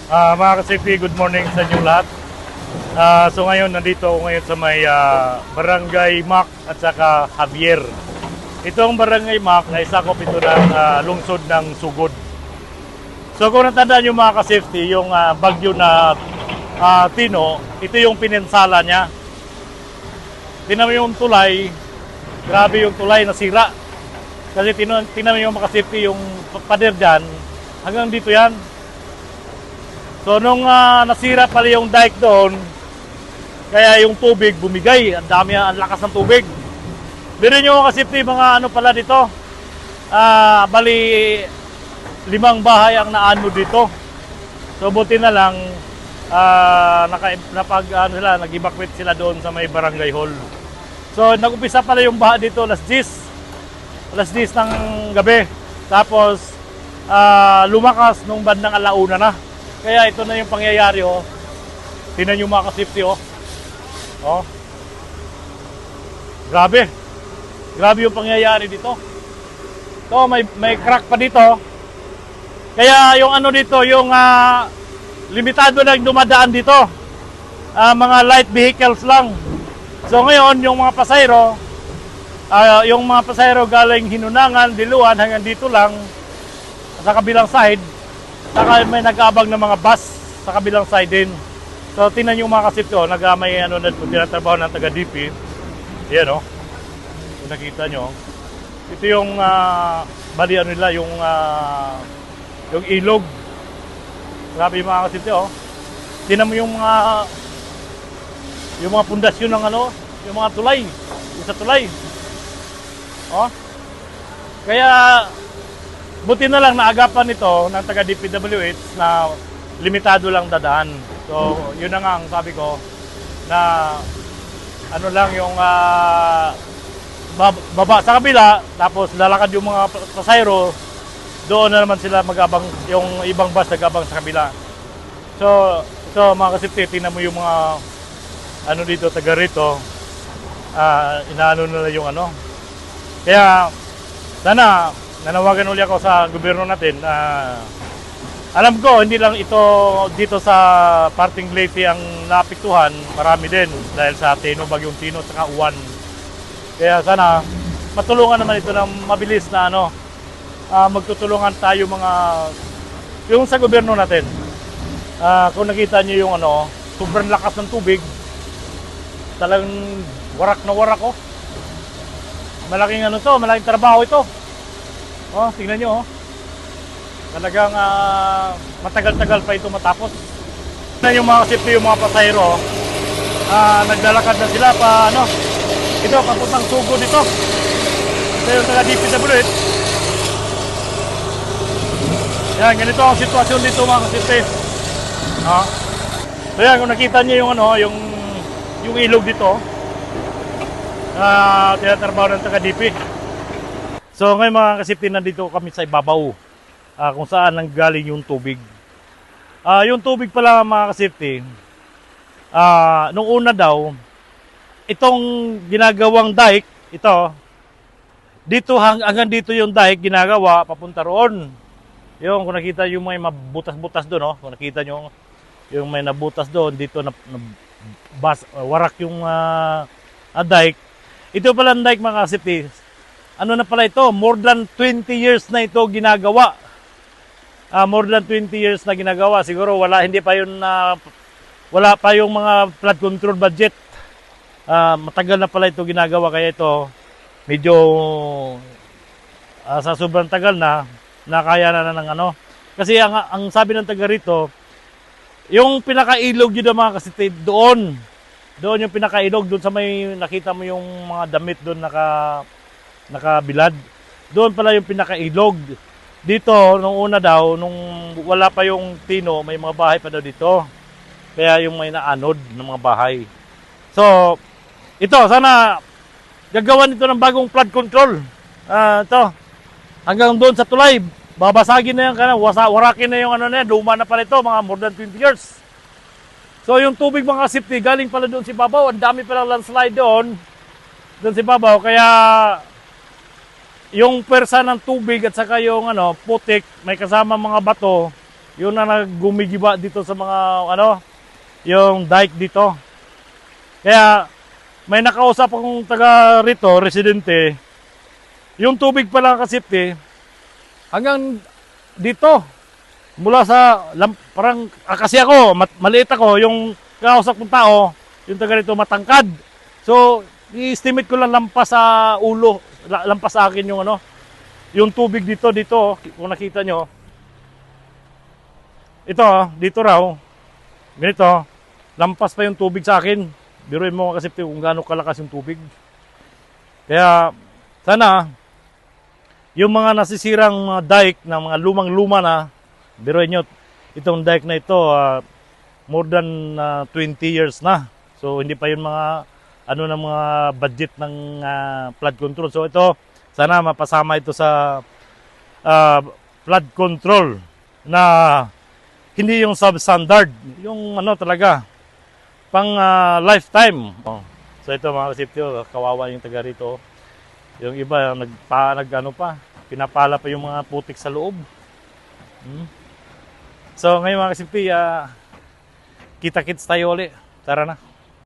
Mga ka-safety, good morning sa inyong lahat. So ngayon, nandito ako ngayon sa may Barangay Mac at saka Javier. Itong Barangay Mac ay sakop ito ng lungsod ng Sugod. So kung natandaan nyo mga ka-safety, yung bagyo na Tino, ito yung pininsala niya. Tinan mo yung tulay, grabe yung tulay nasira. Kasi tinan mo yung mga ka-safety, yung pader dyan, hanggang dito yan. So nung nasira pala yung dike doon, kaya yung tubig bumigay, ang dami, ang lakas ng tubig. Biro nyo kasi mga ano pala dito, bali 5 bahay ang naano dito. So buti na lang, nag-evacuate sila doon sa may barangay hall. So nag-umpisa pala yung baha dito alas 10 ng gabi. Tapos lumakas nung bandang alauna na. Kaya ito na yung pangyayari, oh. Tingnan yung mga ka-safety, oh. Oh. Grabe. Grabe yung pangyayari dito. So, may crack pa dito. Kaya yung ano dito, yung limitado lang dumadaan dito. Mga light vehicles lang. So, ngayon, yung mga pasahero galing Hinunangan, Diluan, hanggang dito lang sa kabilang side. Saka may nag-aabang ng mga bus sa kabilang side din. So tingnan yung mga kasip ko, may ano na tinatrabaho ng taga-DP. Yan, oh. Kung nakita nyo, ito yung bali ano nila, yung ilog. Grabe yung mga kasip ko, oh. Tingnan mo yung mga pundasyon ng ano, yung mga tulay, yung sa tulay. Oh. Kaya buti na lang naagapan nito ng taga DPWH na limitado lang dadaan. So, yun na nga ang sabi ko na ano lang yung baba sa kabila, tapos lalakad yung mga pasahero, doon na naman sila mag-abang, yung ibang bus nag-abang sa kabila. So, ito mga kasipti, tingnan mo yung mga ano dito, taga rito, inaano nila yung ano. Kaya, sana nanawagan ulit ako sa gobyerno natin. Alam ko, hindi lang ito dito sa parting Leyte ang naapektuhan, marami din dahil sa Bagyong Tino at saka Uwan. Kaya sana matulungan naman ito ng mabilis na ano, magtutulungan tayo yung sa gobyerno natin. Kung nakita niyo yung ano, sobrang lakas ng tubig, talagang warak na warak, oh. Malaking ano to, malaking trabaho ito. Oh, tingnan nyo, oh. Talagang matagal-tagal pa ito matapos. Tingnan yung mga safety, yung mga pasahero, naglalakad na sila pa, ano, ito, papuntang Sugod ito. Ito yung taga DPWH. Yan, ganito ang sitwasyon dito mga safety. So yan, kung nakita nyo yung ano, yung ilog dito, tinatrabaho ng taga DP. So ngayon mga kasipti, nandito kami sa ibabaw, kung saan nanggaling yung tubig. Yung tubig pala mga kasipti, nung una daw, itong ginagawang dike, dito hanggang dito yung dike ginagawa papunta roon. Yung kung nakita yung may mabutas-butas doon, oh, kung nakita nyo yung may nabutas doon, dito warak yung dike. Ito pala ang dike mga kasipti. Ano na pala ito, more than 20 years na ito ginagawa. More than 20 years na ginagawa. Siguro wala pa yung mga flood control budget. Matagal na pala ito ginagawa, kaya ito medyo sa sobrang tagal na nakaya na ng ano. Kasi ang sabi ng taga rito, yung pinakailog yun mga kasitid, doon yung pinakailog, doon sa may nakita mo yung mga damit doon nakabilad. Doon pala yung pinakailog. Dito, nung una daw, nung wala pa yung Tino, may mga bahay pa daw dito. Kaya yung may naanod ng mga bahay. So, ito, sana gagawan nito ng bagong flood control. Ito, hanggang doon sa tulay, babasagin na yan, warakin na yung ano na yan, luma na pala ito, mga more than 20 years. So, yung tubig mga safety, galing pala doon si Babaw, ang dami palang landslide doon si Babaw, kaya yung pwersa ng tubig at saka yung putik, may kasama mga bato, Yun na naggumigiba dito sa mga ano, yung dike dito. Kaya may nakausap akong taga rito, residente. Yung tubig pala kasipti hanggang dito. Mula sa parang kasi ako, maliit ako, yung kausap kong tao, yung taga rito matangkad. So, i-estimate ko lang lampas sa ulo, lampas sa akin yung ano, yung tubig dito, kung nakita nyo. Ito, dito raw, ganito, lampas pa yung tubig sa akin. Biruin mo kasi kung gaano kalakas yung tubig. Kaya, sana, yung mga nasisirang mga dike na mga lumang-luma na, biruin nyo, itong dike na ito, more than 20 years na. So, hindi pa yung mga, ng mga budget ng flood control. So, ito, sana mapasama ito sa flood control na hindi yung substandard, yung ano talaga, pang lifetime. So ito mga kasipti, kawawa yung taga rito. Yung iba, pinapala pa yung mga putik sa loob. So ngayon mga kasipti, kita-kits tayo ulit. Tara na.